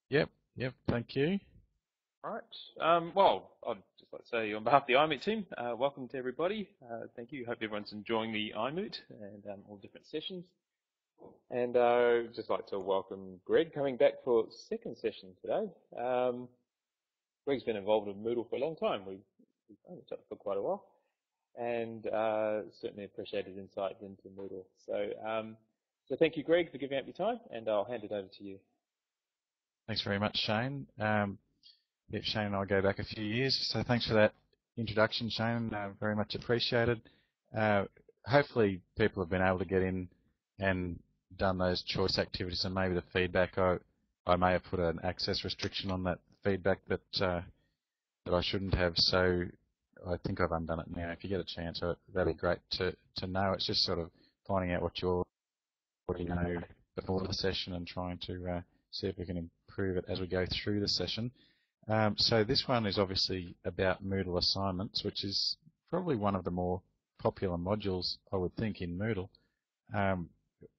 Yep, yep, thank you. All right. Well, I'd just like to say on behalf of the iMoot team, welcome to everybody. Thank you. Hope everyone's enjoying the iMoot and all different sessions. And I'd just like to welcome Greg coming back for second session today. Greg's been involved in Moodle for a long time. We've known each other for quite a while, and certainly appreciate his insights into Moodle. So thank you, Greg, for giving up your time, and I'll hand it over to you. Thanks very much, Shane. Yep, Shane and I go back a few years, so thanks for that introduction, Shane. Very much appreciated. Uh, Hopefully people have been able to get in and done those choice activities, and maybe the feedback, I may have put an access restriction on that feedback that I shouldn't have, so I think I've undone it now. If you get a chance, that'd be great to know. It's just sort of finding out what you already know before the session and trying to see if we can improve it as we go through the session. So this one is obviously about Moodle Assignments, which is probably one of the more popular modules, I would think, in Moodle.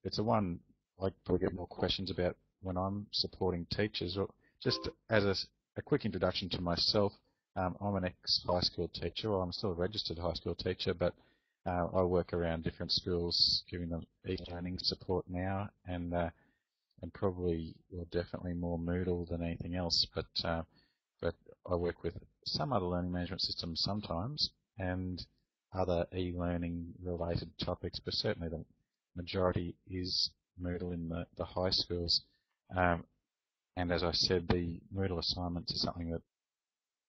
It's a one I probably get more questions about when I'm supporting teachers. Or just as a quick introduction to myself, I'm an ex-high school teacher. Well, I'm still a registered high school teacher, but I work around different schools, giving them e-learning support now, and probably, well, definitely more Moodle than anything else. But I work with some other learning management systems sometimes, and other e-learning related topics, but certainly the majority is Moodle in the high schools. And as I said, the Moodle assignments is something that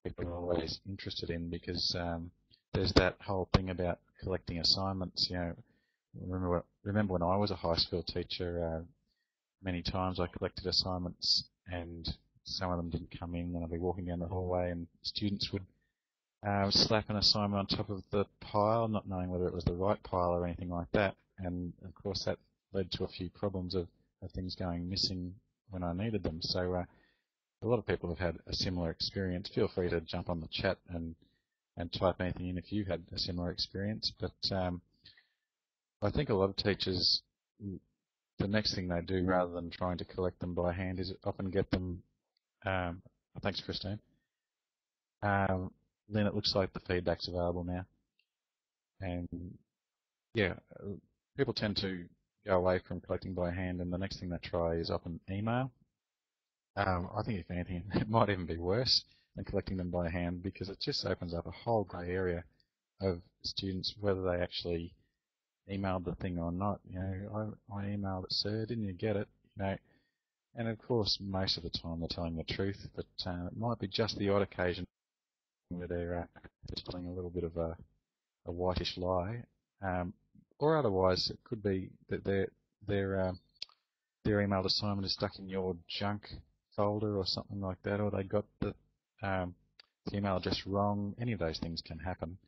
people are always interested in, because there's that whole thing about collecting assignments. Remember when I was a high school teacher, many times I collected assignments and some of them didn't come in, and I'd be walking down the hallway and students would slap an assignment on top of the pile, not knowing whether it was the right pile or anything like that. And of course that led to a few problems of things going missing when I needed them. So a lot of people have had a similar experience. Feel free to jump on the chat and type anything in if you've had a similar experience. But I think a lot of teachers, the next thing they do, rather than trying to collect them by hand, is often get them. Thanks, Christine. Then it looks like the feedback's available now. And yeah, people tend to go away from collecting by hand, and the next thing they try is often email. I think if anything, it might even be worse than collecting them by hand, because it just opens up a whole grey area of students, whether they actually emailed the thing or not. I emailed it, sir, didn't you get it? And of course, most of the time they're telling the truth, but it might be just the odd occasion where they're telling a little bit of a whitish lie, or otherwise it could be that their emailed assignment is stuck in your junk folder or something like that, or they got the email address wrong. Any of those things can happen,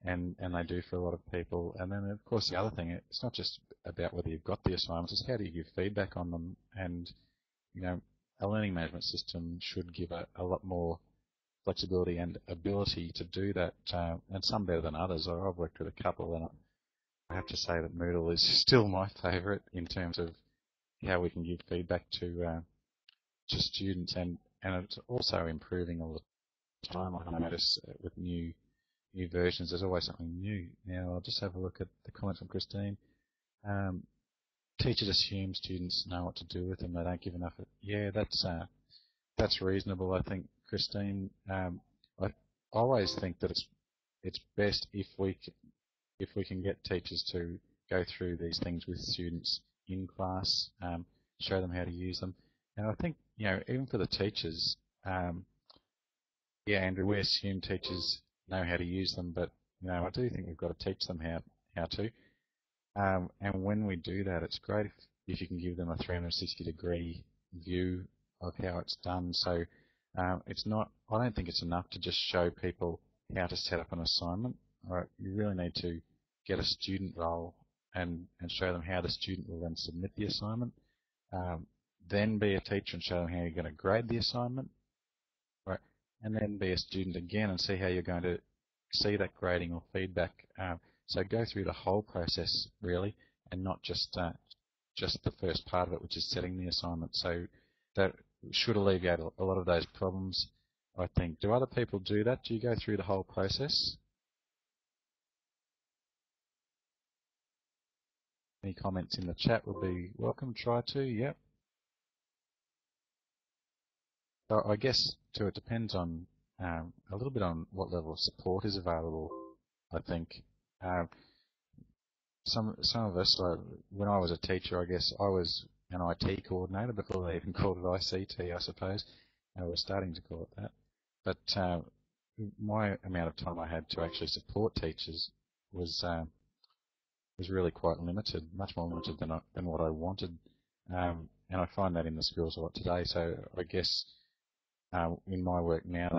and they do for a lot of people. And then of course the other thing, it's not just about whether you've got the assignments, it's how do you give feedback on them. And a learning management system should give a lot more flexibility and ability to do that, and some better than others. I've worked with a couple, and I have to say that Moodle is still my favourite in terms of how we can give feedback to students, and it's also improving all the time. I notice with new versions, there's always something new. Now I'll just have a look at the comments from Christine. Teachers assume students know what to do with them. They don't give enough. Yeah, that's reasonable, I think, Christine. I always think that it's best if we can get teachers to go through these things with students in class, show them how to use them. And I think, even for the teachers, Andrew, we assume teachers know how to use them, but I do think we've got to teach them how to. And when we do that, it's great if you can give them a 360-degree view of how it's done. So I don't think it's enough to just show people how to set up an assignment. Right? You really need to get a student role and show them how the student will then submit the assignment. Then be a teacher and show them how you're going to grade the assignment. Right? And then be a student again and see how you're going to see that grading or feedback. So go through the whole process really, and not just the first part of it, which is setting the assignment. So that should alleviate a lot of those problems, I think. Do other people do that? Do you go through the whole process? Any comments in the chat would be welcome. Try to, yep. So I guess too, it depends on a little bit on what level of support is available. I think some of us, when I was a teacher, I guess I was an IT coordinator before they even called it ICT, I suppose. We're starting to call it that. But my amount of time I had to actually support teachers was really quite limited, much more limited than what I wanted. And I find that in the schools a lot today. So I guess in my work now,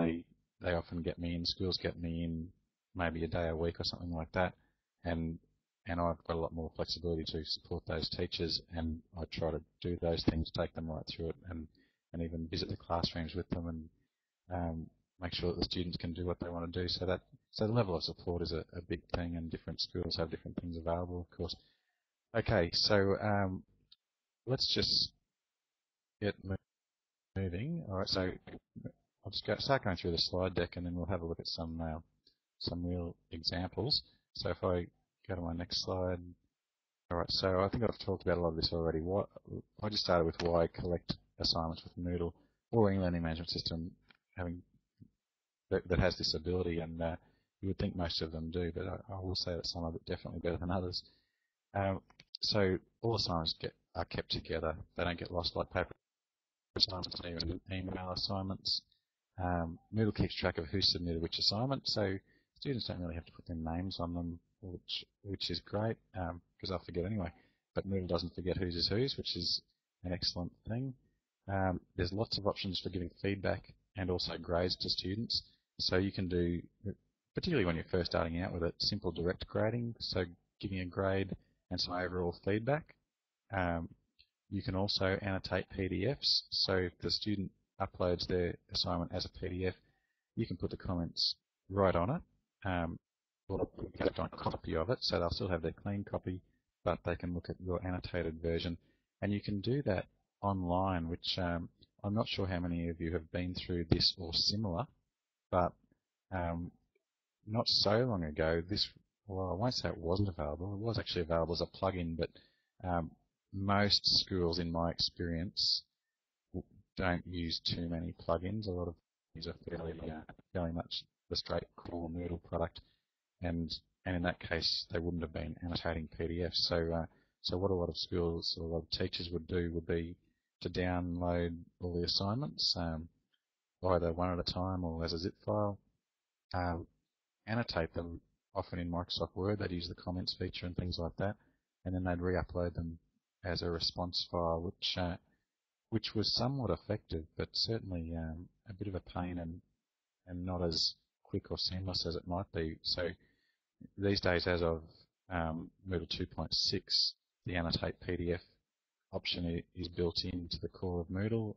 they often get me in, schools get me in maybe a day a week or something like that, and I've got a lot more flexibility to support those teachers, and I try to do those things, take them right through it, and even visit the classrooms with them, and make sure that the students can do what they want to do. So the level of support is a big thing, and different schools have different things available, of course. Okay, so let's just get moving. All right, so I'll just start going through the slide deck, and then we'll have a look at some real examples. So if I go to my next slide. All right, so I think I've talked about a lot of this already. I just started with why collect assignments with Moodle or any learning management system that has this ability, and you would think most of them do, but I will say that some of it definitely better than others. So all assignments are kept together. They don't get lost like paper assignments and email assignments. Moodle keeps track of who submitted which assignment, so students don't really have to put their names on them, which is great, because I'll forget anyway. But Moodle doesn't forget whose is whose, which is an excellent thing. There's lots of options for giving feedback and also grades to students. So you can do, particularly when you're first starting out with it, simple direct grading, so giving a grade and some overall feedback. You can also annotate PDFs, so if the student uploads their assignment as a PDF, you can put the comments right on it. Or get a copy of it, so they'll still have their clean copy, but they can look at your annotated version. And you can do that online, which I'm not sure how many of you have been through this or similar, but not so long ago, well, I won't say it wasn't available. It was actually available as a plugin, but most schools, in my experience, don't use too many plugins. A lot of these are fairly much the straight core Moodle product, and in that case, they wouldn't have been annotating PDFs. So what a lot of schools or a lot of teachers would do would be to download all the assignments, either one at a time or as a zip file, annotate them, often in Microsoft Word. They'd use the comments feature and things like that, and then they'd re-upload them as a response file, which was somewhat effective, but certainly a bit of a pain and not as quick or seamless as it might be. So these days, as of Moodle 2.6, the Annotate PDF option is built into the core of Moodle,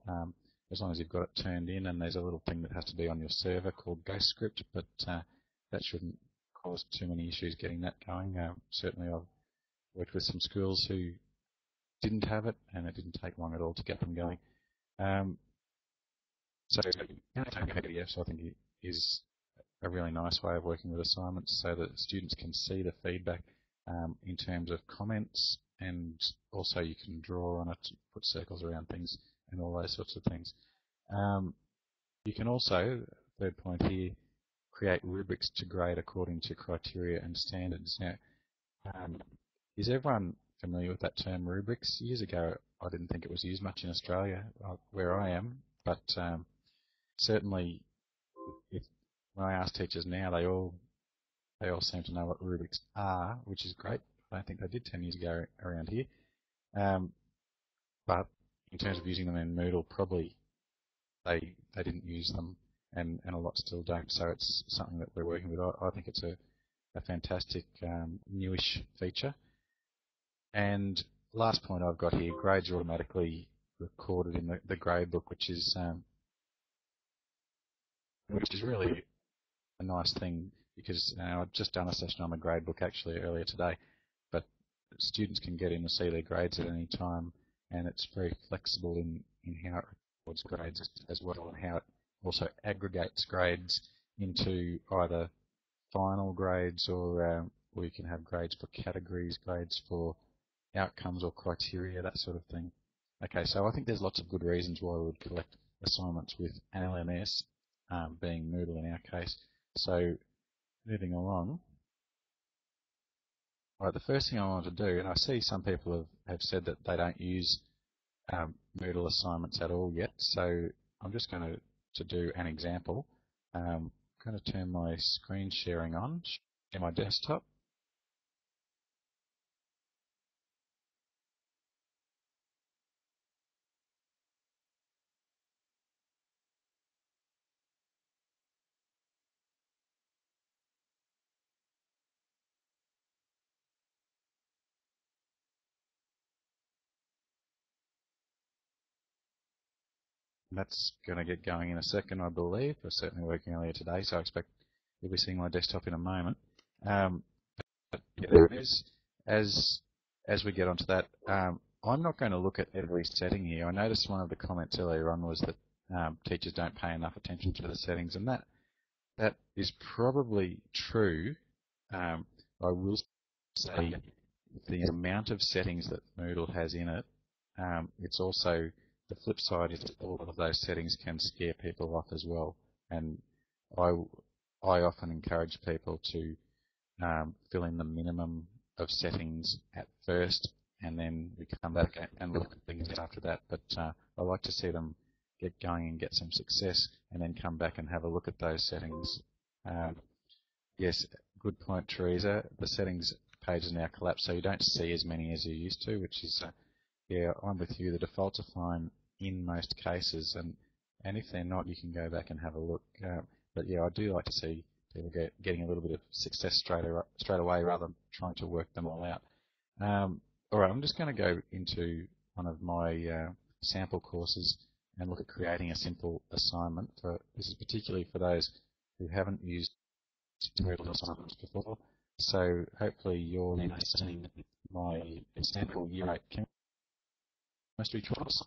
as long as you've got it turned in, and there's a little thing that has to be on your server called GhostScript, but that shouldn't cause too many issues getting that going. Certainly I've worked with some schools who didn't have it, and it didn't take long at all to get them going. So annotating PDFs, I think, is a really nice way of working with assignments, so that students can see the feedback in terms of comments, and also you can draw on it, put circles around things, and all those sorts of things. You can also, third point here, create rubrics to grade according to criteria and standards. Now, is everyone familiar with that term, rubrics? Years ago, I didn't think it was used much in Australia, where I am, but certainly, when I ask teachers now, they all seem to know what rubrics are, which is great. I don't think they did 10 years ago around here. But in terms of using them in Moodle, probably they didn't use them, and a lot still don't. So it's something that we're working with. I think it's a fantastic newish feature. And last point I've got here, grades are automatically recorded in the grade book, which is really a nice thing, because I've just done a session on the grade book actually earlier today, but students can get in and see their grades at any time, and it's very flexible in how it grades as well, and how it also aggregates grades into either final grades or you can have grades for categories, grades for outcomes or criteria, that sort of thing. Okay, so I think there's lots of good reasons why we would collect assignments with an LMS, being Moodle in our case. So moving along. All right, the first thing I want to do, and I see some people have said that they don't use Moodle assignments at all yet, so I'm just going to do an example. I'm going to turn my screen sharing on, share my desktop. That's going to get going in a second, I believe. We're certainly working earlier today, so I expect you'll be seeing my desktop in a moment. But yeah, there it is. As we get onto that, I'm not going to look at every setting here. I noticed one of the comments earlier on was that teachers don't pay enough attention to the settings, and that is probably true. I will say the amount of settings that Moodle has in it, it's also the flip side is that all of those settings can scare people off as well. And I often encourage people to fill in the minimum of settings at first, and then we come back and look at things after that. But I like to see them get going and get some success, and then come back and have a look at those settings. Yes, good point, Teresa. The settings page is now collapsed, so you don't see as many as you used to, which is, yeah, I'm with you. The defaults are fine in most cases, and if they're not, you can go back and have a look. But yeah, I do like to see people getting a little bit of success straight away rather than trying to work them all out. All right, I'm just going to go into one of my sample courses and look at creating a simple assignment. This is particularly for those who haven't used Moodle assignments before. So hopefully you're seeing my sample Year 8 chemistry course.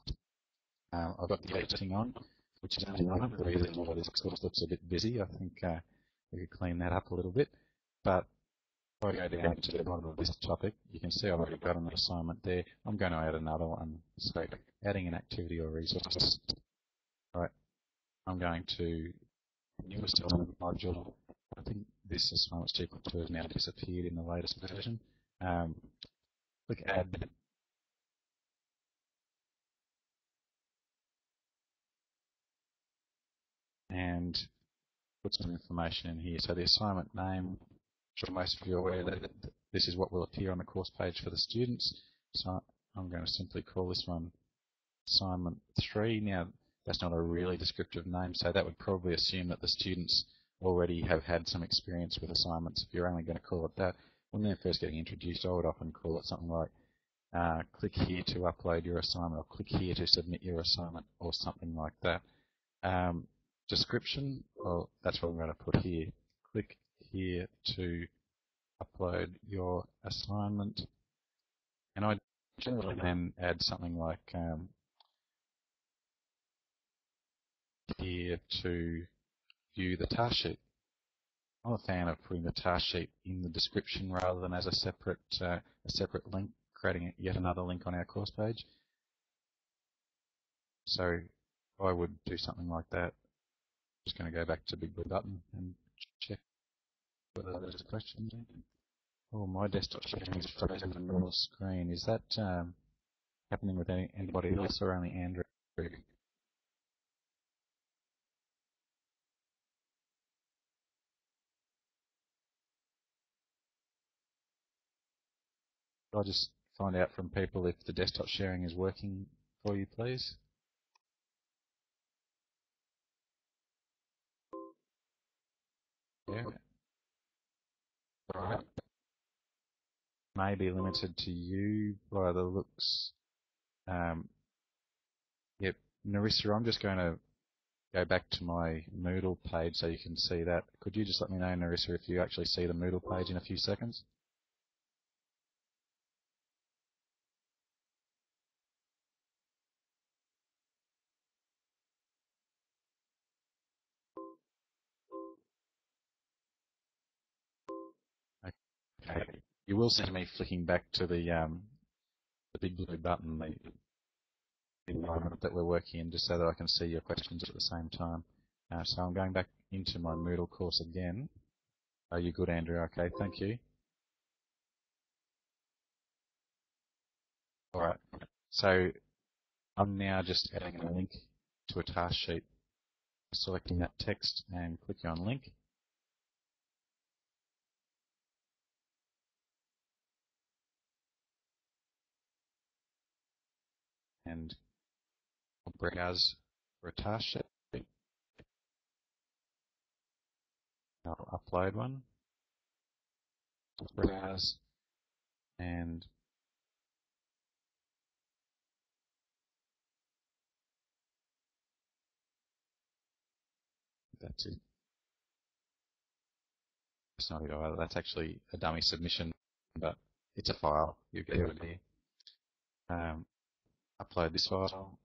I've got the editing on, which is only one of the reasons why this course looks a bit busy. I think we could clean that up a little bit. But if I go down to the bottom of this topic, you can see I've already got an assignment there. I'm going to add another one. So adding an activity or resource. All right, I'm going to newest element module. I think this assignment sequence has now disappeared in the latest version. Click Add. And put some information in here. So the assignment name, I'm sure most of you are aware that this is what will appear on the course page for the students. So I'm going to simply call this one Assignment 3. Now, that's not a really descriptive name, so that would probably assume that the students already have had some experience with assignments. If you're only going to call it that, when they're first getting introduced, I would often call it something like click here to upload your assignment, or click here to submit your assignment, or something like that. Description, well, that's what I'm going to put here. Click here to upload your assignment. And I generally then add something like here to view the task sheet. I'm a fan of putting the task sheet in the description rather than as a separate link, creating yet another link on our course page. So I would do something like that. Just going to go back to Big Blue Button and check whether there's a question. Oh, my desktop sharing is frozen on your screen. Is that happening with anybody else or only Andrew? I'll just find out from people if the desktop sharing is working for you, please. Yeah. All right. May be limited to you by the looks. Yep. Narissa, I'm just going to go back to my Moodle page so you can see that. Could you just let me know, Narissa, if you actually see the Moodle page in a few seconds? Okay. You will see me flicking back to the big blue button, the environment that we're working in, just so that I can see your questions at the same time. So I'm going back into my Moodle course again. Are you good, Andrew? Okay, thank you. All right. So I'm now just adding a link to a task sheet, selecting that text and clicking on link. And I'll browse for a task sheet. I'll upload one. I'll browse, and that's it. It's not either. That's actually a dummy submission, but it's a file. You get it here. Upload this file.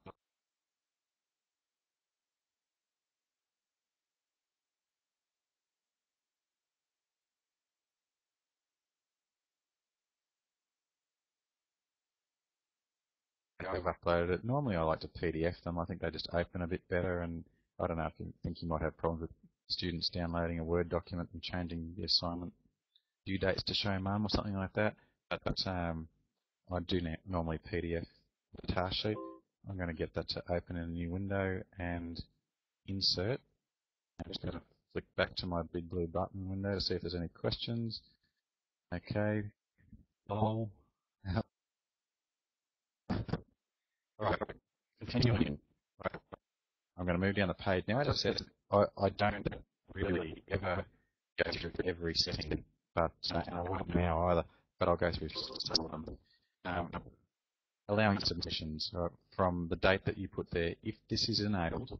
I've uploaded it. Normally I like to PDF them. I think they just open a bit better, and I don't know if you think you might have problems with students downloading a Word document and changing the assignment due dates to show mum or something like that. But I do normally PDF the task sheet. I'm going to get that to open in a new window and insert. I'm just going to flick back to my big blue button window to see if there's any questions. Okay. All right. Continuing. Right. I'm going to move down the page. Now, as I said, I don't really ever go through every setting, but and I won't now either, but I'll go through some of them. Allowing submissions from the date that you put there. If this is enabled,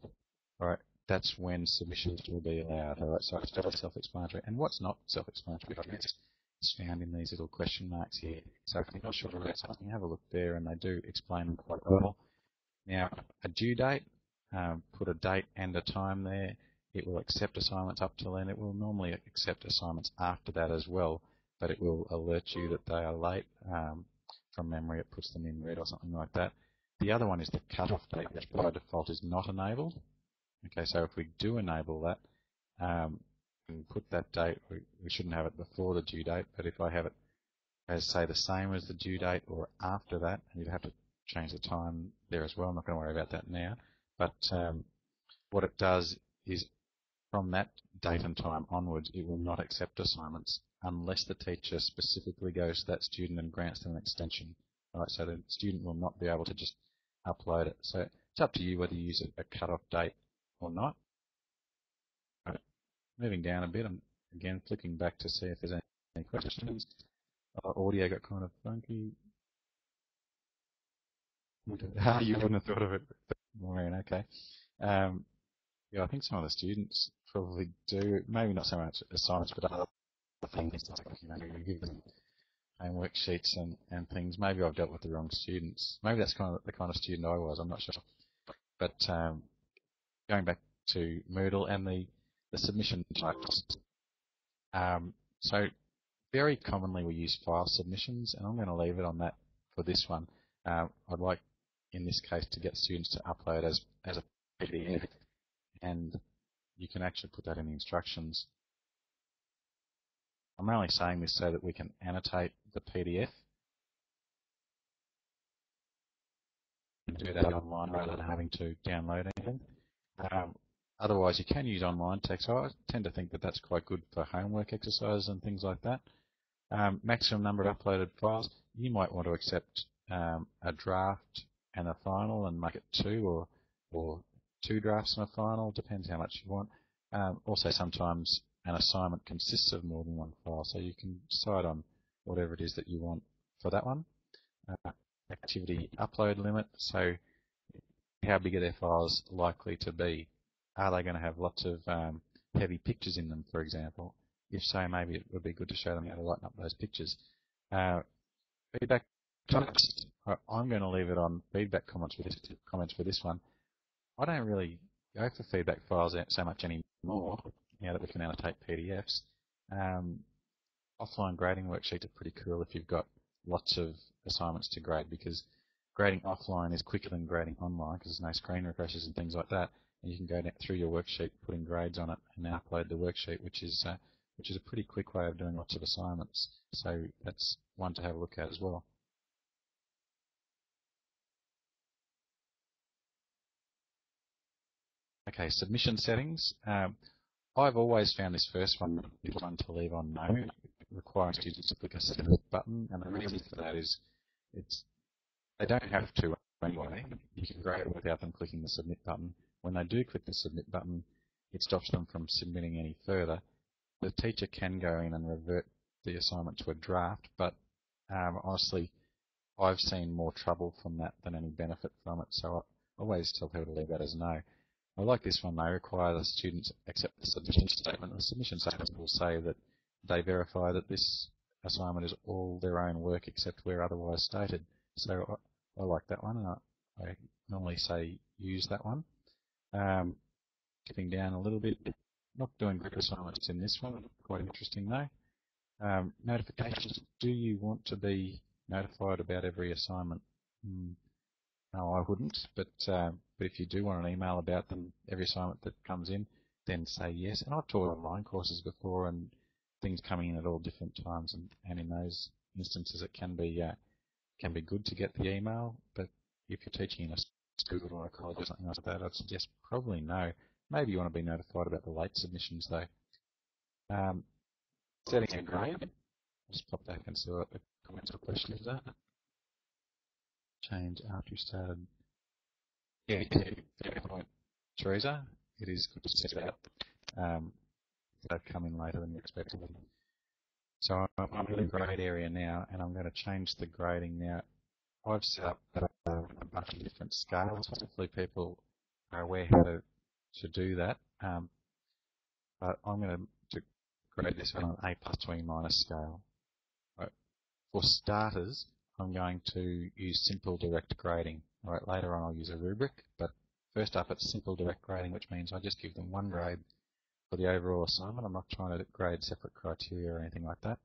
all right, that's when submissions will be allowed. All right, so it's fairly self-explanatory. And what's not self-explanatory, it's found in these little question marks here. So if you're not sure about something, have a look there, and they do explain them quite well. Now, a due date, put a date and a time there. It will accept assignments up to then. It will normally accept assignments after that as well, but it will alert you that they are late. From memory, it puts them in red or something like that. The other one is the cutoff date, which by default is not enabled. Okay, so if we do enable that, and put that date, we shouldn't have it before the due date, but if I have it as, say, the same as the due date or after that, and you'd have to change the time there as well. I'm not going to worry about that now. But what it does is from that date and time onwards, it will not accept assignments unless the teacher specifically goes to that student and grants them an extension. Right, so the student will not be able to just upload it. So it's up to you whether you use a cut-off date or not. Right. Moving down a bit, I'm again flicking back to see if there's any questions. Audio got kind of funky. You wouldn't have thought of it, Maureen. Okay. Yeah, I think some of the students probably do. Maybe not so much assignments, but other things like, you give them worksheets and things. Maybe I've dealt with the wrong students. Maybe that's kind of the kind of student I was. I'm not sure. But going back to Moodle and the submission types. So very commonly we use file submissions, and I'm going to leave it on that for this one. I'd like, in this case, to get students to upload as a PDF, and you can actually put that in the instructions. I'm only saying this so that we can annotate the PDF and do that online rather than having to download anything. Otherwise, you can use online text. I tend to think that that's quite good for homework exercises and things like that. Maximum number of uploaded files. You might want to accept a draft and a final and make it two, or two drafts and a final. Depends how much you want. Also, sometimes an assignment consists of more than one file, so you can decide on whatever it is that you want for that one. Activity upload limit. So how big are their files likely to be? Are they going to have lots of heavy pictures in them, for example? If so, maybe it would be good to show them how to lighten up those pictures. Feedback comments. I'm going to leave it on feedback comments for this one. I don't really go for feedback files so much anymore now that we can annotate PDFs. offline grading worksheets are pretty cool if you've got lots of assignments to grade, because grading offline is quicker than grading online because there's no screen refreshes and things like that. And you can go through your worksheet, putting grades on it, and then upload the worksheet, which is a pretty quick way of doing lots of assignments. So that's one to have a look at as well. Okay, submission settings. I've always found this first one to leave on no, requiring students to click a submit button, and the reason for that is they don't have to anyway. You can grade it without them clicking the submit button. When they do click the submit button, it stops them from submitting any further. The teacher can go in and revert the assignment to a draft, but honestly, I've seen more trouble from that than any benefit from it, so I always tell people to leave that as no. I like this one. They require the students accept the submission statement. The submission statement will say that they verify that this assignment is all their own work except where otherwise stated. So I like that one, and I normally say use that one. Skipping down a little bit, not doing group assignments in this one, quite interesting though. Notifications, do you want to be notified about every assignment? No, I wouldn't, but if you do want an email about them, every assignment that comes in, then say yes. And I've taught online courses before and things coming in at all different times, and in those instances it can be good to get the email, but if you're teaching in a school or a college or something like that, I'd suggest probably no. Maybe you want to be notified about the late submissions though. Setting a grade. I'll just pop back and see what the comments or questions are. Change after you started. Yeah, fair point, Teresa. It is good to set it out. They've come in later than you expected. So I'm in the grade area now, and I'm going to change the grading now. I've set up a bunch of different scales. Hopefully people are aware how to do that. But I'm going to grade this on an A plus to E minus scale. Right. For starters, I'm going to use simple direct grading. All right, later on I'll use a rubric, but first up it's simple direct grading, which means I just give them one grade for the overall assignment. I'm not trying to grade separate criteria or anything like that.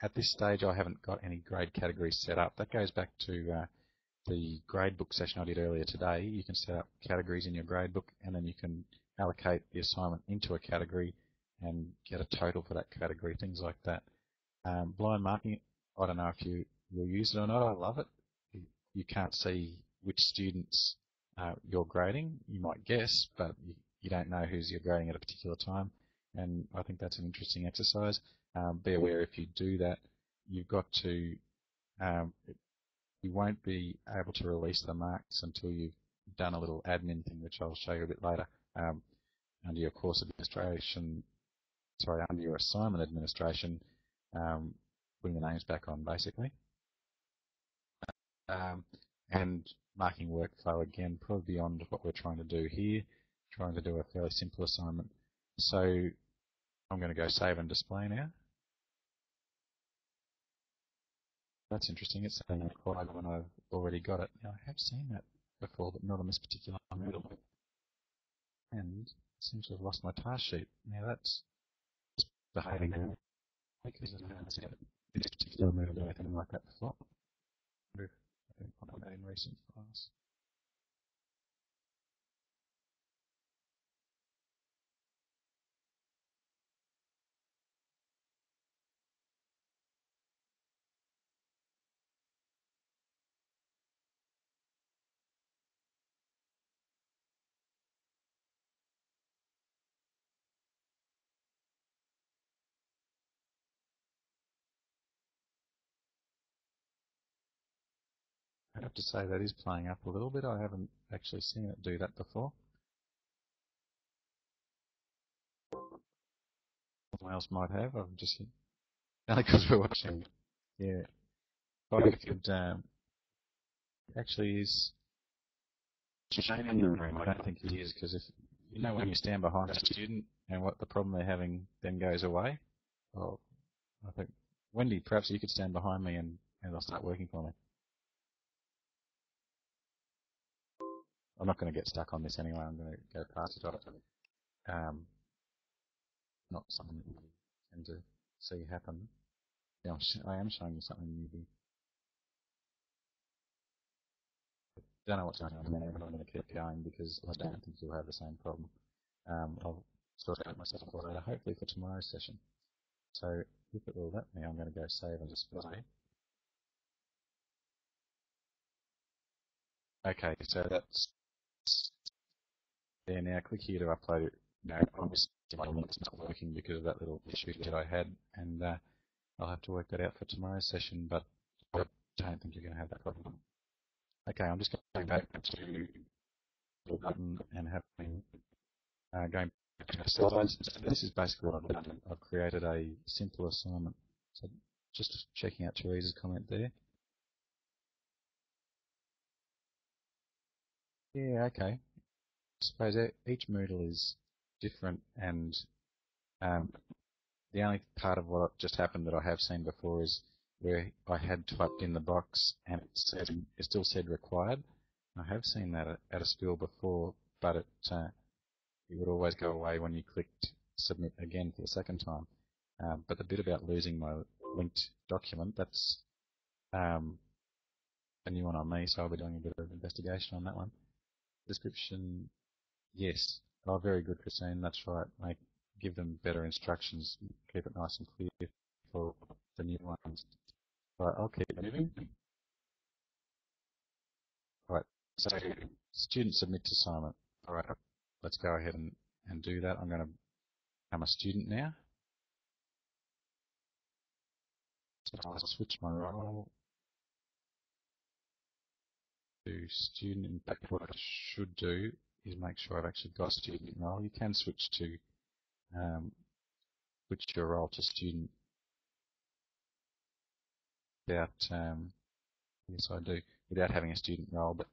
At this stage I haven't got any grade categories set up. That goes back to the gradebook session I did earlier today. You can set up categories in your gradebook, and then you can allocate the assignment into a category and get a total for that category, things like that. Blind marking, I don't know if you will use it or not. I love it. You can't see which students you're grading. You might guess, but you don't know who's you're grading at a particular time. And I think that's an interesting exercise. Be aware if you do that, you've got to, you won't be able to release the marks until you've done a little admin thing, which I'll show you a bit later, under your course administration, under your assignment administration, putting the names back on basically. And marking workflow again, probably beyond what we're trying to do here, trying to do a fairly simple assignment. So I'm going to go save and display now. That's interesting. It's saying required when I've already got it. Now, I have seen that before, but not on this particular Moodle. And it seems to have lost my task sheet. Now, that's behaving now. Because I haven't seen this particular Moodle do anything like that before. I wonder if I can find that in recent files. I have to say that is playing up a little bit. I haven't actually seen it do that before. Someone else might have. I've just only because we're watching. Yeah. But if you'd actually is Shane in the room. I don't think he is, because if you know when you stand behind a student and what the problem they're having then goes away. Well, I think Wendy, perhaps you could stand behind me and they'll start working for me. I'm not going to get stuck on this anyway. I'm going to go past it. not something that you tend to see happen. Yeah, I am showing you something new here. Don't know what's going on there, but I'm going to keep going because I don't think you'll have the same problem. I'll sort out myself for later, hopefully for tomorrow's session. So if it will let me, I'm going to go save and display. Okay, so that's there now. Click here to upload it. No, obviously my link's not working because of that little issue that I had, and I'll have to work that out for tomorrow's session, but I don't think you're going to have that problem. Okay, I'm just going back to the button and having going back to the slides. This is basically what I've done. I've created a simple assignment. So just checking out Teresa's comment there. Yeah, okay. I suppose each Moodle is different, and the only part of what just happened that I have seen before is where I had typed in the box and it still said required. I have seen that at a school before, but it would always go away when you clicked submit again for the second time. But the bit about losing my linked document, that's a new one on me, so I'll be doing a bit of investigation on that one. Description, yes. Oh, very good, Christine. That's right. Give them better instructions. Keep it nice and clear for the new ones. All right, I'll keep moving. All right, so student submits assignment. All right, let's go ahead and do that. I'm going to become a student now. So I'll switch my role to student. In fact, what I should do is make sure I've actually got a student role. You can switch your role to student without, yes I do, without having a student role, but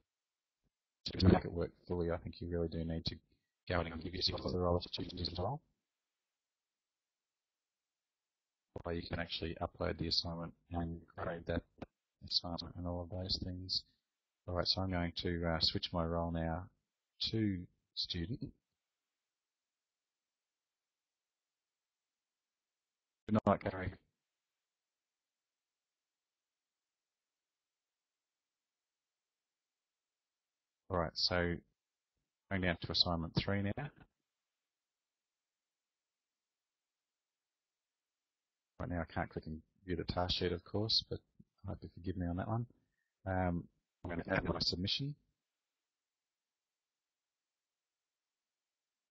to make it work fully, I think you really do need to go in and give yourself the role of student as well. Where you can actually upload the assignment and grade that assignment and all of those things. All right, so I'm going to switch my role now to student. Good night, Gary. All right, so going down to assignment 3 now. Right now I can't click and view the task sheet, of course, but I hope you forgive me on that one. I'm going to add my submission.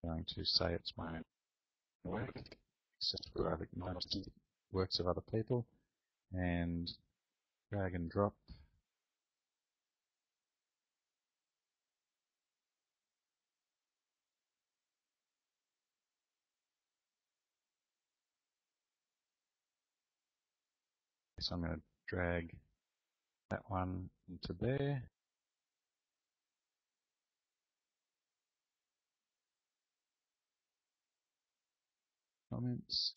I'm going to say it's my own work, except where I've acknowledged the works of other people, and drag and drop. So I'm going to drag that one into there. Comments.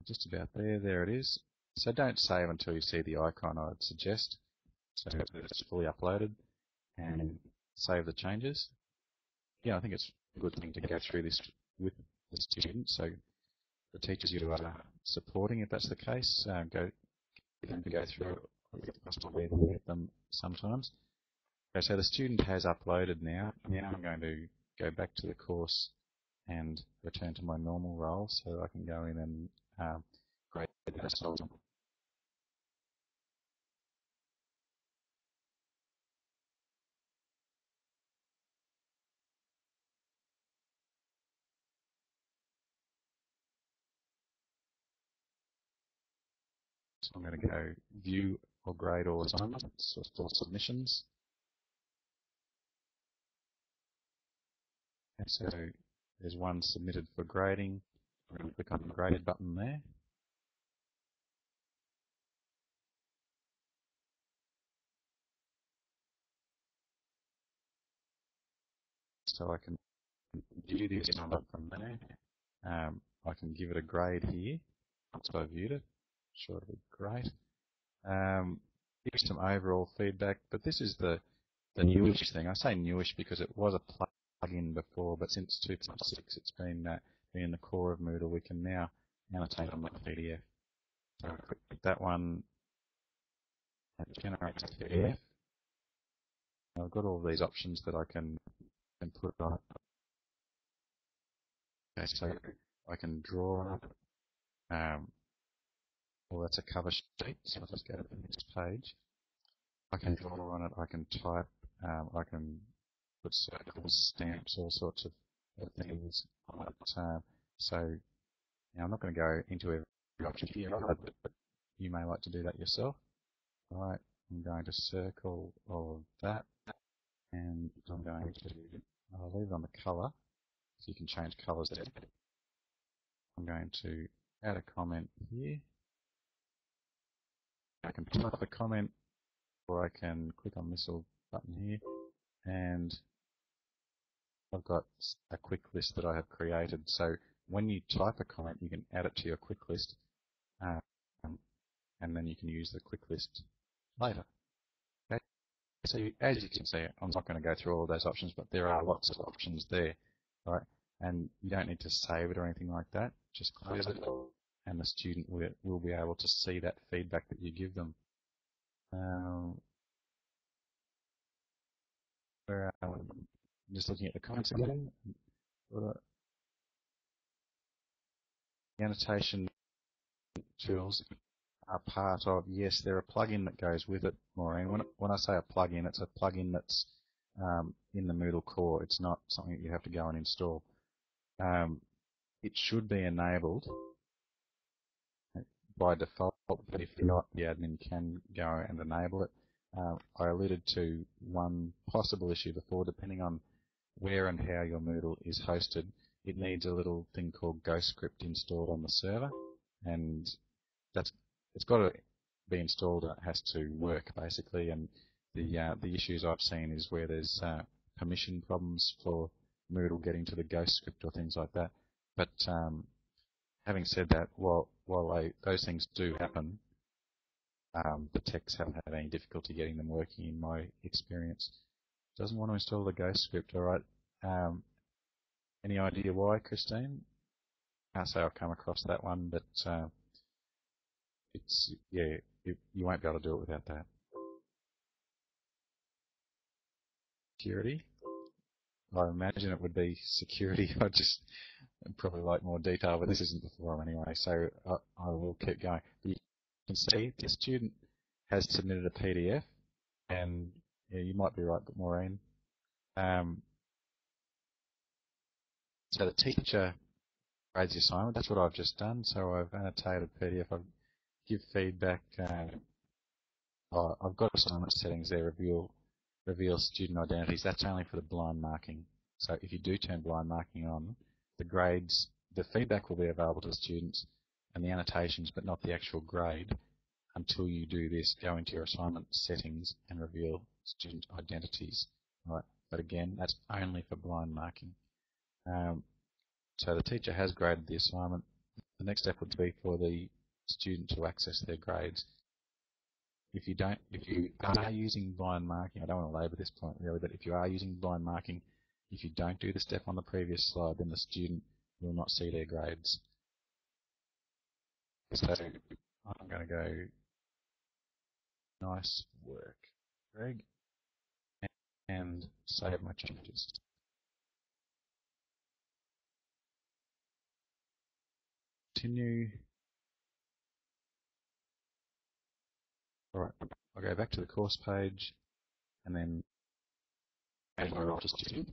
Just about there. There it is. So don't save until you see the icon, I'd suggest. So that it's fully uploaded and save the changes. Yeah, I think it's a good thing to go through this with the students. So the teachers you are supporting, if that's the case, go through it with them sometimes. Okay, so the student has uploaded now. Now I'm going to go back to the course and return to my normal role so I can go in and grade that assignment. So I'm going to go view or grade all assignments or submissions. And so there's one submitted for grading. I'm going to click on the graded button there. So I can view the assignment from there. I can give it a grade here. Once I've viewed it, sure it'll be great. Give some overall feedback, but this is the newish thing. I say newish because it was a plugin before, but since 2.6 it's been in the core of Moodle. We can now annotate on the PDF. So I click that one, and it generates a PDF. I've got all these options that I can put on. Okay, so I can draw. Well, that's a cover sheet. So I'll just go to the next page. I can draw on it. I can type. I can put circles, stamps, all sorts of things on it. So now I'm not going to go into every option here, but you may like to do that yourself. All right, I'm going to circle all of that, and I'm going to, I'll leave it on the color, so you can change colors there. I'm going to add a comment here. I can type a comment, or I can click on this little button here, and I've got a quick list that I have created. So when you type a comment, you can add it to your quick list, and then you can use the quick list later. Okay? So as you can see, I'm not going to go through all of those options, but there are lots of options there, right? And you don't need to save it or anything like that. Just close it, and the student will be able to see that feedback that you give them. Just looking at the comments again. The annotation tools are part of, yes, they're a plugin that goes with it, Maureen. When I say a plugin, it's a plugin that's in the Moodle core. It's not something that you have to go and install. It should be enabled by default, but if not, the admin can go and enable it. I alluded to one possible issue before. Depending on where and how your Moodle is hosted, it needs a little thing called GhostScript installed on the server, and it's got to be installed. It has to work basically, and the issues I've seen is where there's permission problems for Moodle getting to the GhostScript or things like that. But having said that, while those things do happen, the techs haven't had any difficulty getting them working in my experience. Doesn't want to install the GhostScript, all right. Any idea why, Christine? Can't say I've come across that one, but you won't be able to do it without that. Security? I imagine it would be security. I just probably like more detail, but this isn't the forum anyway, so I will keep going. But you can see the student has submitted a PDF, and yeah, you might be right, Maureen. So the teacher grades the assignment. That's what I've just done. So I've annotated PDF. I give feedback. I've got assignment settings there. Reveal student identities. That's only for the blind marking. So if you do turn blind marking on, the grades, the feedback will be available to the students and the annotations, but not the actual grade until you do this. Go into your assignment settings and reveal student identities. Right. But again, that's only for blind marking. So the teacher has graded the assignment. The next step would be for the student to access their grades. If you are using blind marking, I don't want to labour this point really, but if you are using blind marking, if you don't do the step on the previous slide, then the student will not see their grades. So I'm going to go, nice work, Greg, and save my changes. Continue. All right, I'll go back to the course page and then add my role to student.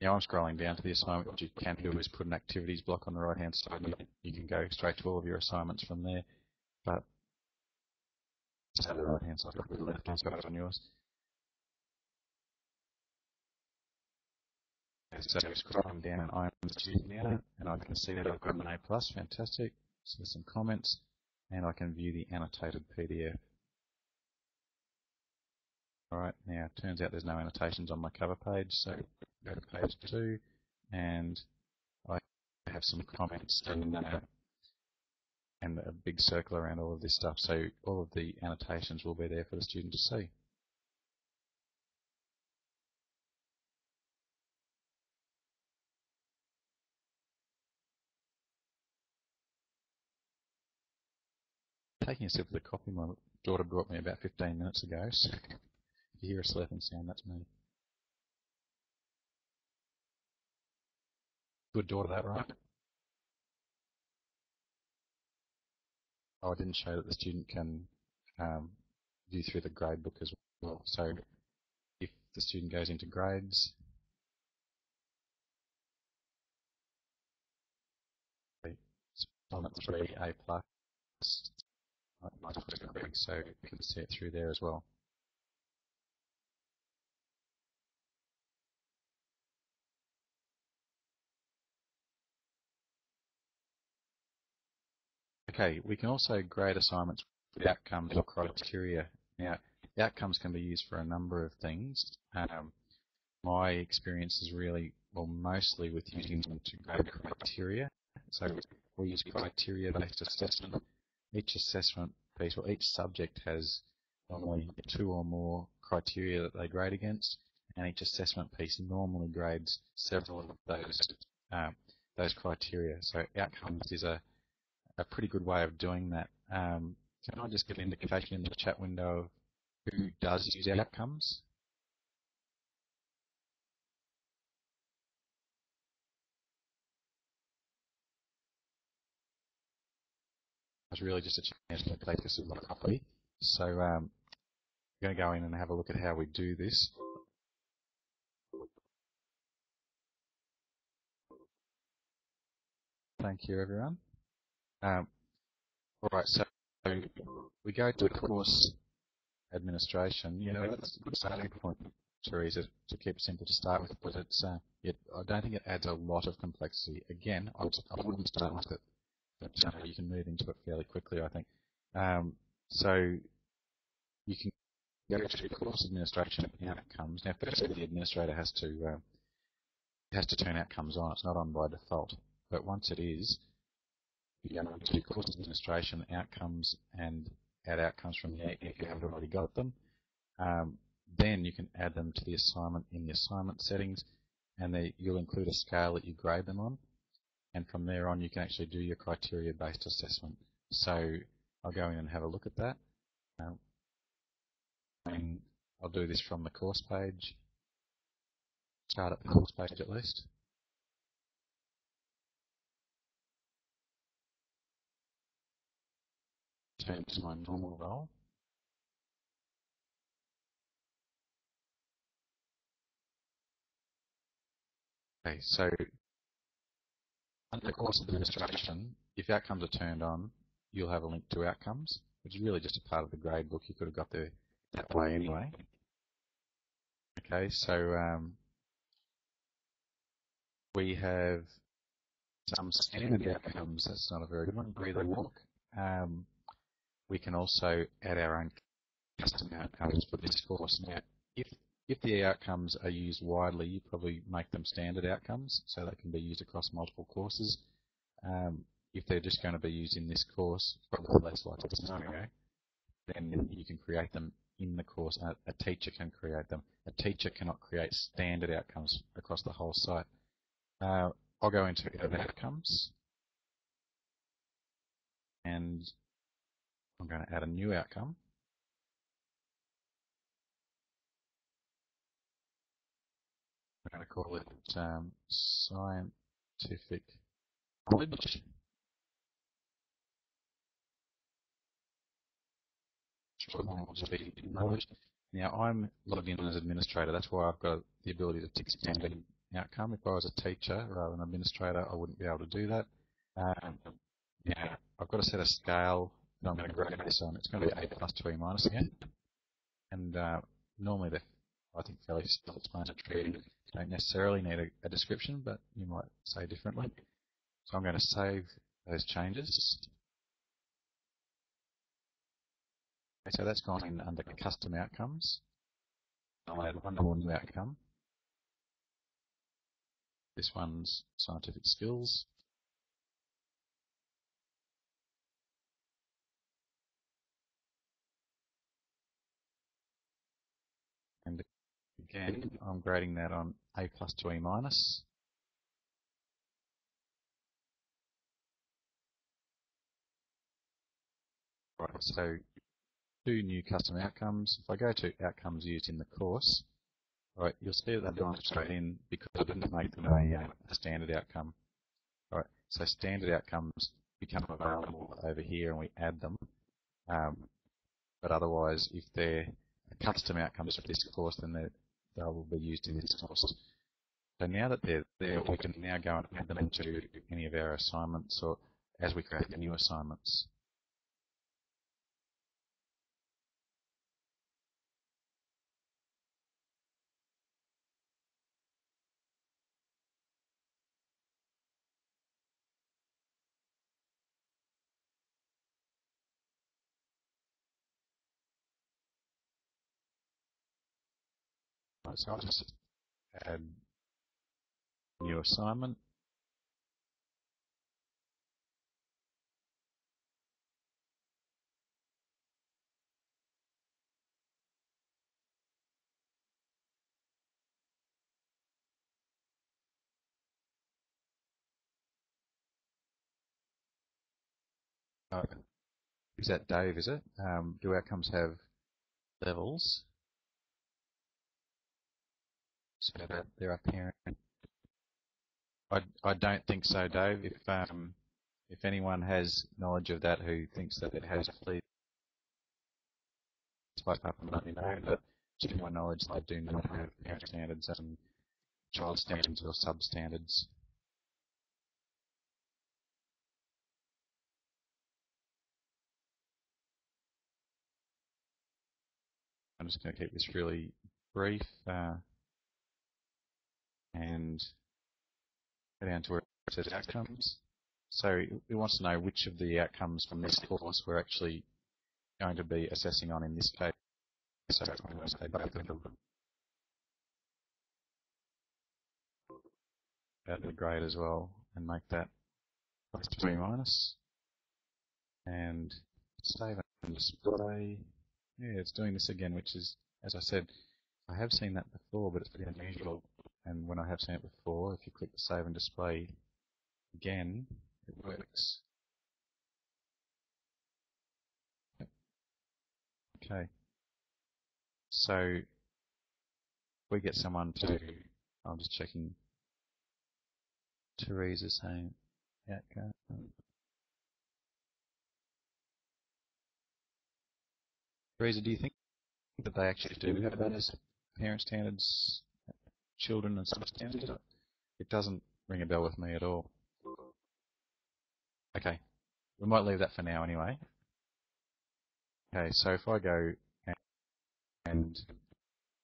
Now I'm scrolling down to the assignment. What you can do is put an activities block on the right-hand side. You can go straight to all of your assignments from there, but just have the right-hand side, the left-hand side on yours. So scrolling down, I'm the student now, and I can see that I've got an A+, fantastic. So there's some comments, and I can view the annotated PDF. All right, now it turns out there's no annotations on my cover page, so go to page 2, and I have some comments and a big circle around all of this stuff, so all of the annotations will be there for the student to see. Taking a sip of the coffee my daughter brought me about 15 minutes ago, so if you hear a slurping sound, that's me. Good daughter, that right? Oh, I didn't show that the student can view through the grade book as well. So if the student goes into grades, assignment 3, A+, so you can see it through there as well. Okay, we can also grade assignments with outcomes or criteria. Now, the outcomes can be used for a number of things. My experience is really, well, mostly with using them to grade criteria. So we use criteria-based assessment. Each assessment piece, or each subject has normally 2 or more criteria that they grade against, and each assessment piece normally grades several of those criteria. So outcomes is a pretty good way of doing that. Can I just get an indication in the chat window of who does use outcomes? It's really just a chance to take this as a copy. So I'm going to go in and have a look at how we do this. Thank you, everyone. All right, so we go to course administration. You know, that's a good starting point, Teresa, to keep it simple to start with, but it's I don't think it adds a lot of complexity. Again, I wouldn't start with it, but you can move into it fairly quickly, I think. So you can go to course administration outcomes. Now, firstly, the administrator has to turn outcomes on. It's not on by default, but once it is, you go to course administration outcomes and add outcomes from there if you haven't already got them. Then you can add them to the assignment in the assignment settings, and you'll include a scale that you grade them on. And from there on, you can actually do your criteria-based assessment. So I'll go in and have a look at that. And I'll do this from the course page. Start at the course page at least. Turn to my normal role. Okay, so under course administration, if outcomes are turned on, you'll have a link to outcomes, which is really just a part of the grade book. You could have got there that way anyway. Okay, so we have some standard outcomes. That's not a very good one. Breathe or walk. We can also add our own custom outcomes for this course. Now, if the outcomes are used widely, you probably make them standard outcomes, so they can be used across multiple courses. If they're just going to be used in this course, probably less likely scenario, then you can create them in the course. A teacher can create them. A teacher cannot create standard outcomes across the whole site. I'll go into edit outcomes, and I'm going to add a new outcome. I'm going to call it scientific knowledge. Knowledge. Now, I'm logged in as administrator. That's why I've got the ability to tick standard outcome. If I was a teacher rather than administrator, I wouldn't be able to do that. Now, I've got to set a scale that I'm going to grade this on. It's going to be A+2 E- again. And normally they're, I think, fairly self-explanatory. Don't necessarily need a description, but you might say differently. So I'm going to save those changes. Okay, so that's gone in under custom outcomes. I'll add one more new outcome. This one's scientific skills. And again, I'm grading that on A+ to E-. Right, so 2 new custom outcomes. If I go to outcomes used in the course, right, you'll see that they're gone straight in because I didn't make them a standard outcome. Right, so standard outcomes become available over here and we add them. But otherwise, if they're custom outcomes for this course, then they will be used in this course. So now that they're there, we can now go and add them into any of our assignments or as we create the new assignments. Right, so I'll just add new assignment. Is that Dave, is it? Do outcomes have levels so that they're apparent? I don't think so, Dave. If anyone has knowledge of that who thinks that it has, please spoke up and let me know. But to my knowledge, they do not have parent standards and child standards or substandards. I'm just going to keep this really brief and go down to where it says outcomes. So it wants to know which of the outcomes from this course we're actually going to be assessing on in this case. So I'm going to say both of them. Add the grade as well and make that +2 and save and display. Yeah, it's doing this again, which is, as I said, I have seen that before, but it's pretty unusual. And when I have seen it before, if you click the save and display again, it works. Okay. So we get someone to, I'm just checking, Teresa saying outcome. Teresa, do you think that they actually do have that as parent standards, children and substandards? It doesn't ring a bell with me at all. Okay, we might leave that for now anyway. Okay, so if I go and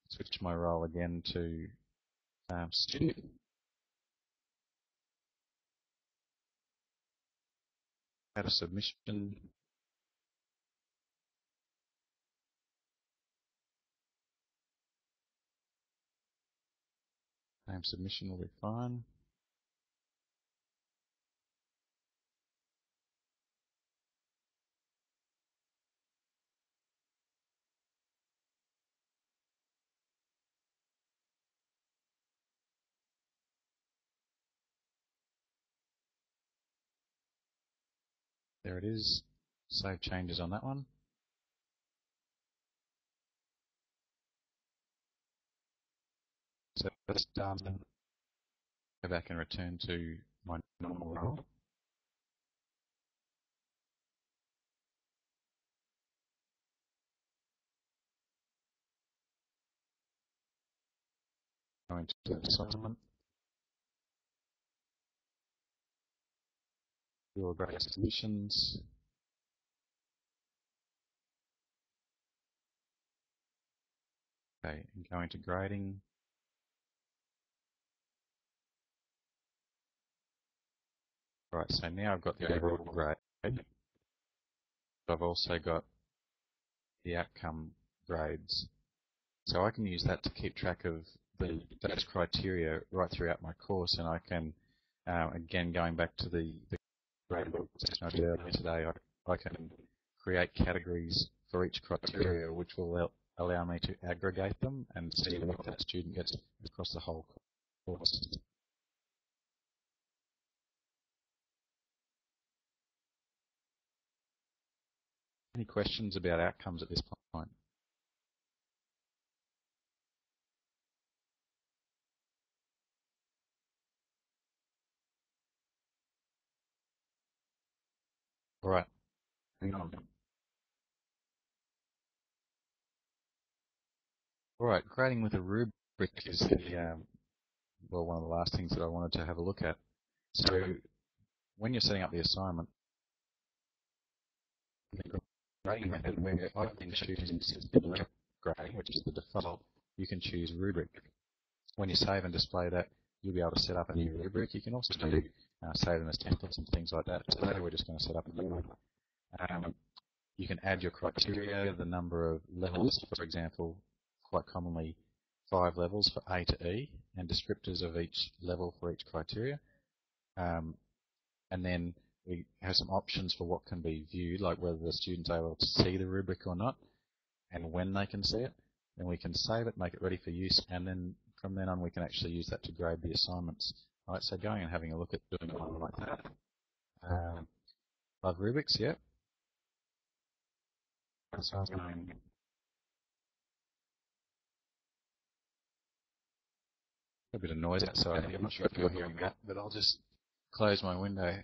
switch my role again to student, add a submission, submission will be fine. There it is. Save changes on that one. So that's done. Go back and return to my normal role. Go into the assignment. Your grade submissions. Okay, and go into grading. Right, so now I've got the overall grade. But I've also got the outcome grades. So I can use that to keep track of those criteria right throughout my course, and I can, again, going back to the grade session I did earlier today, I can create categories for each criteria, which will allow me to aggregate them and see what that student gets across the whole course. Any questions about outcomes at this point? All right, hang on. All right, grading with a rubric is the, well, one of the last things that I wanted to have a look at. So when you're setting up the assignment, the grading method, where I've been choosing grading, which is the default, you can choose rubric. When you save and display that, you'll be able to set up a new rubric. You can also do save them as templates and things like that. Today we're just going to set up a new one. You can add your criteria, the number of levels, for example, quite commonly 5 levels for A to E, and descriptors of each level for each criteria. And then we have some options for what can be viewed, like whether the student's able to see the rubric or not, and when they can see it. Then we can save it, make it ready for use, and then from then on we can actually use that to grade the assignments. All right, so going and having a look at doing one like that. Love rubrics, yep. So I'm going a bit of noise outside. I'm not sure if you're hearing that, but I'll just close my window.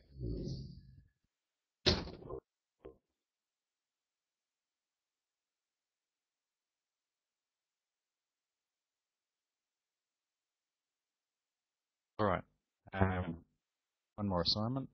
All right. One more assignment.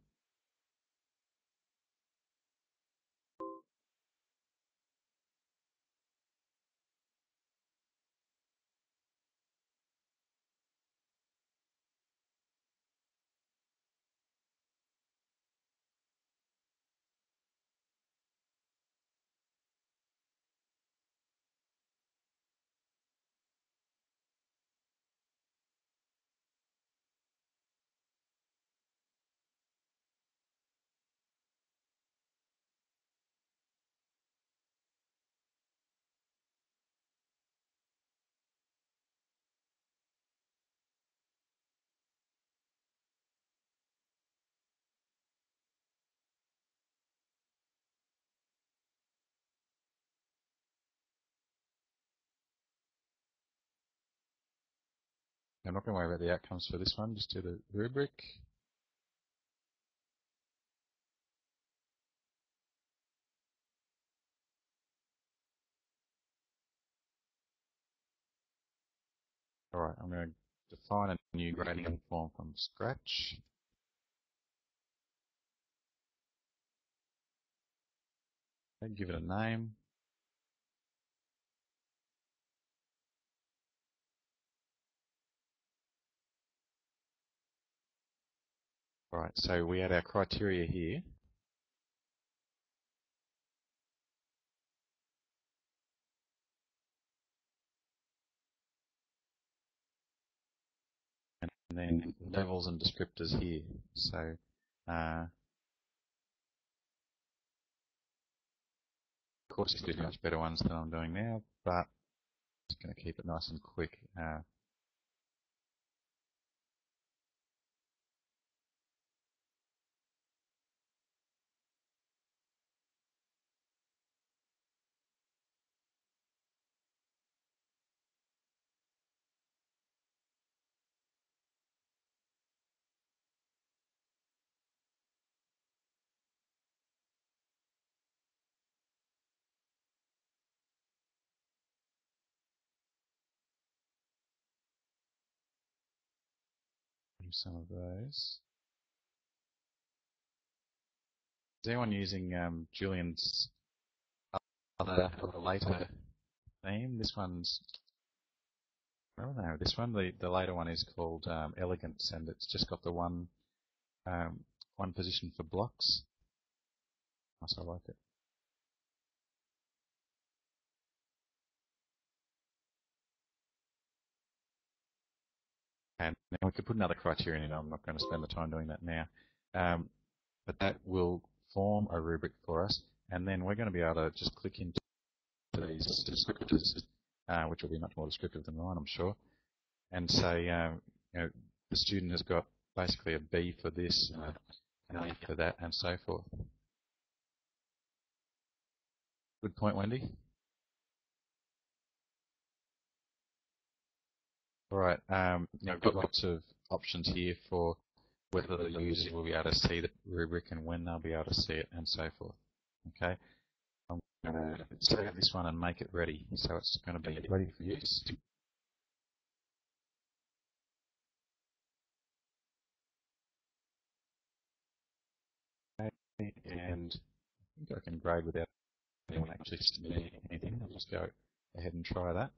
I'm not going to worry about the outcomes for this one, just do the rubric. All right, I'm going to define a new grading form from scratch. And give it a name. All right, so we add our criteria here. And then levels and descriptors here. So of course you can do much better ones than I'm doing now, but I'm just going to keep it nice and quick. Do some of those. Is anyone using Julian's other later theme? This one's, I don't know, this one, the later one is called Elegance, and it's just got the one position for blocks. Nice, I like it. And then we could put another criterion in. I'm not going to spend the time doing that now. But that will form a rubric for us. And then we're going to be able to just click into these descriptors, which will be much more descriptive than mine, I'm sure, and say, the student has got basically a B for this, an A for that, and so forth. Good point, Wendy. All right. I've got lots of options here for whether the users will be able to see the rubric and when they'll be able to see it, and so forth. Okay. I'm going to save this one and make it ready, so it's going to be ready for use. Okay. And I think I can grade without anyone actually submitting anything. I'll just go ahead and try that.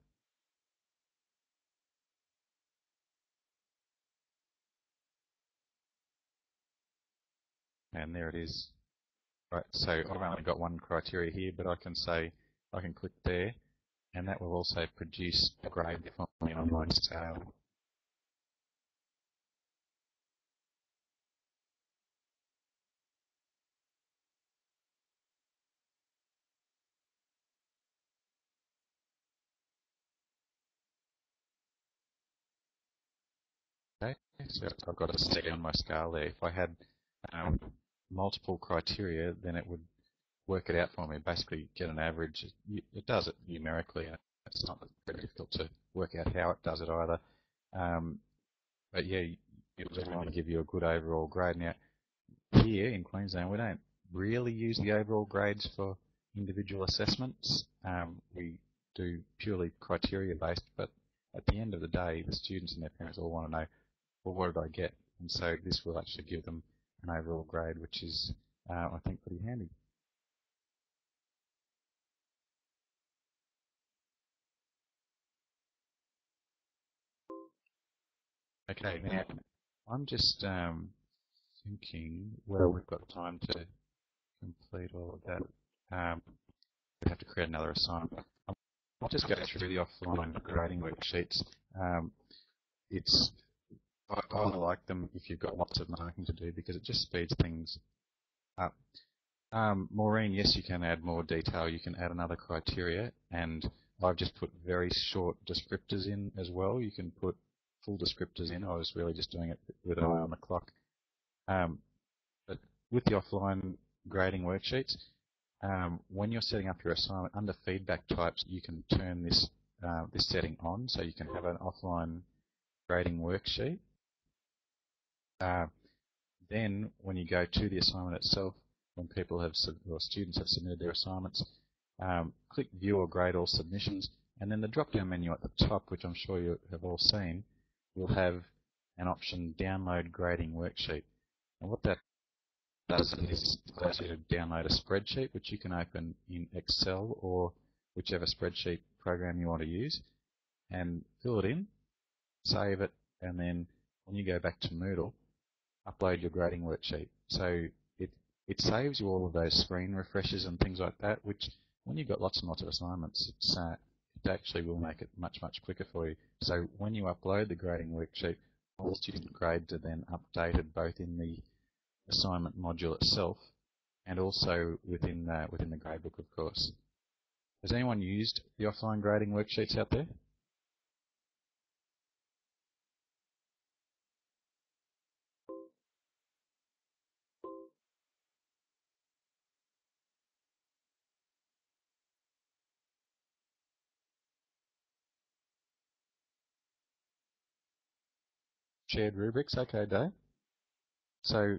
And there it is. Right, so I've only got one criteria here, but I can say, I can click there, and that will also produce a grade for me on my scale. Okay, so I've got a set on my scale there. If I had multiple criteria, then it would work it out for me, basically get an average. It does it numerically. It's not very difficult to work out how it does it either. But yeah, it will want to give you a good overall grade. Now, here in Queensland, we don't really use the overall grades for individual assessments. We do purely criteria based, but at the end of the day, the students and their parents all want to know, well, what did I get? And so this will actually give them an overall grade, which is, I think, pretty handy. Okay, now I'm just thinking whether we've got time to complete all of that. We have to create another assignment. I'll just go through the offline grading worksheets. I like them if you've got lots of marking to do because it just speeds things up. Maureen, yes, you can add more detail. You can add another criteria, and I've just put very short descriptors in as well. You can put full descriptors in. I was really just doing it with an eye on the clock. But with the offline grading worksheets, when you're setting up your assignment under feedback types, you can turn this this setting on, so you can have an offline grading worksheet. Then, when you go to the assignment itself, when people have or students have submitted their assignments, click View or Grade All Submissions, and then the drop-down menu at the top, which I'm sure you have all seen, will have an option Download Grading Worksheet. And what that does is allows you to download a spreadsheet, which you can open in Excel or whichever spreadsheet program you want to use, and fill it in, save it, and then when you go back to Moodle, upload your grading worksheet. So it saves you all of those screen refreshes and things like that, which when you've got lots and lots of assignments, it actually will make it much, much quicker for you. So when you upload the grading worksheet, all student grades are then updated both in the assignment module itself and also within the gradebook, of course. Has anyone used the offline grading worksheets out there? Shared rubrics, okay, Dave. So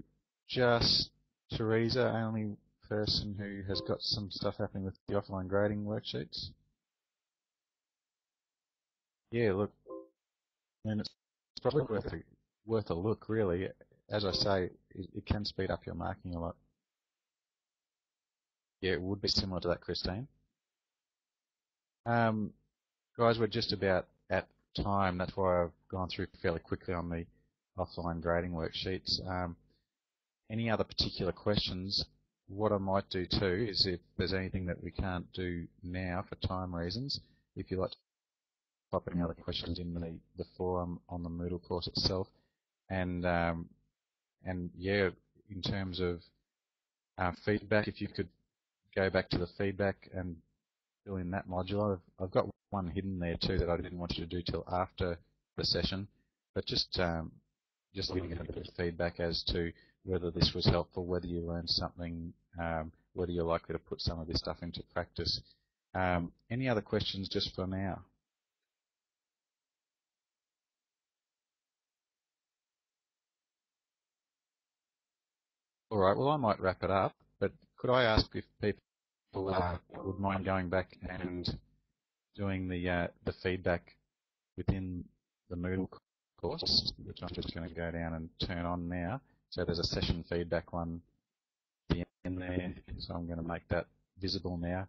just Teresa, only person who has got some stuff happening with the offline grading worksheets. Yeah, look, and it's probably worth a look, really. As I say, it can speed up your marking a lot. Yeah, it would be similar to that, Christine. Guys, we're just about at time. That's why I've gone through fairly quickly on the offline grading worksheets. Any other particular questions? What I might do too is if there's anything that we can't do now for time reasons, if you like popping other questions in the forum on the Moodle course itself. And yeah, in terms of feedback, if you could go back to the feedback and fill in that module. I've got one hidden there too that I didn't want you to do till after the session, but just giving a bit of feedback as to whether this was helpful, whether you learned something, whether you're likely to put some of this stuff into practice. Any other questions just for now? All right, well, I might wrap it up, but could I ask if people would mind going back and doing the feedback within the Moodle course, which I'm just going to go down and turn on now. So there's a session feedback one in there, so I'm going to make that visible now,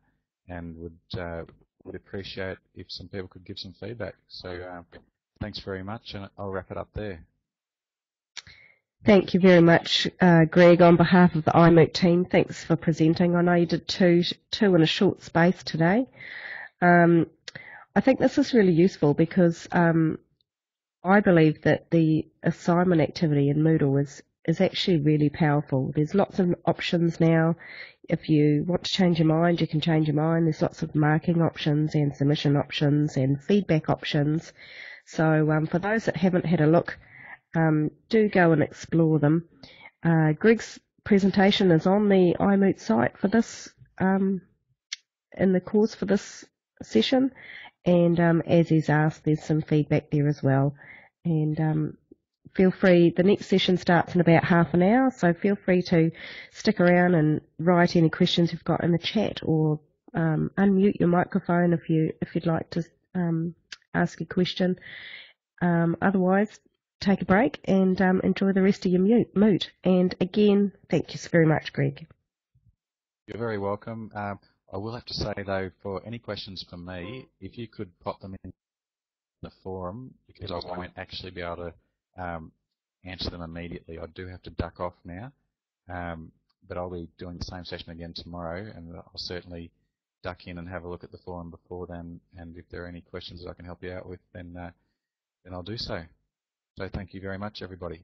and would appreciate if some people could give some feedback. So thanks very much, and I'll wrap it up there. Thank you very much, Greg, on behalf of the iMoot team. Thanks for presenting. I know you did two in a short space today. I think this is really useful because I believe that the assignment activity in Moodle is actually really powerful. There's lots of options now. If you want to change your mind, you can change your mind. There's lots of marking options and submission options and feedback options. So for those that haven't had a look, do go and explore them. Greg's presentation is on the iMoot site for this, in the course for this session, and as he's asked, there's some feedback there as well. And feel free, the next session starts in about half an hour, so feel free to stick around and write any questions you've got in the chat, or unmute your microphone if you'd like to ask a question. Otherwise, take a break and enjoy the rest of your moot. And again, thank you so very much, Greg. You're very welcome. I will have to say, though, for any questions from me, if you could pop them in the forum, because I won't actually be able to answer them immediately. I do have to duck off now, but I'll be doing the same session again tomorrow, and I'll certainly duck in and have a look at the forum before then, and if there are any questions that I can help you out with, then I'll do so. So thank you very much, everybody.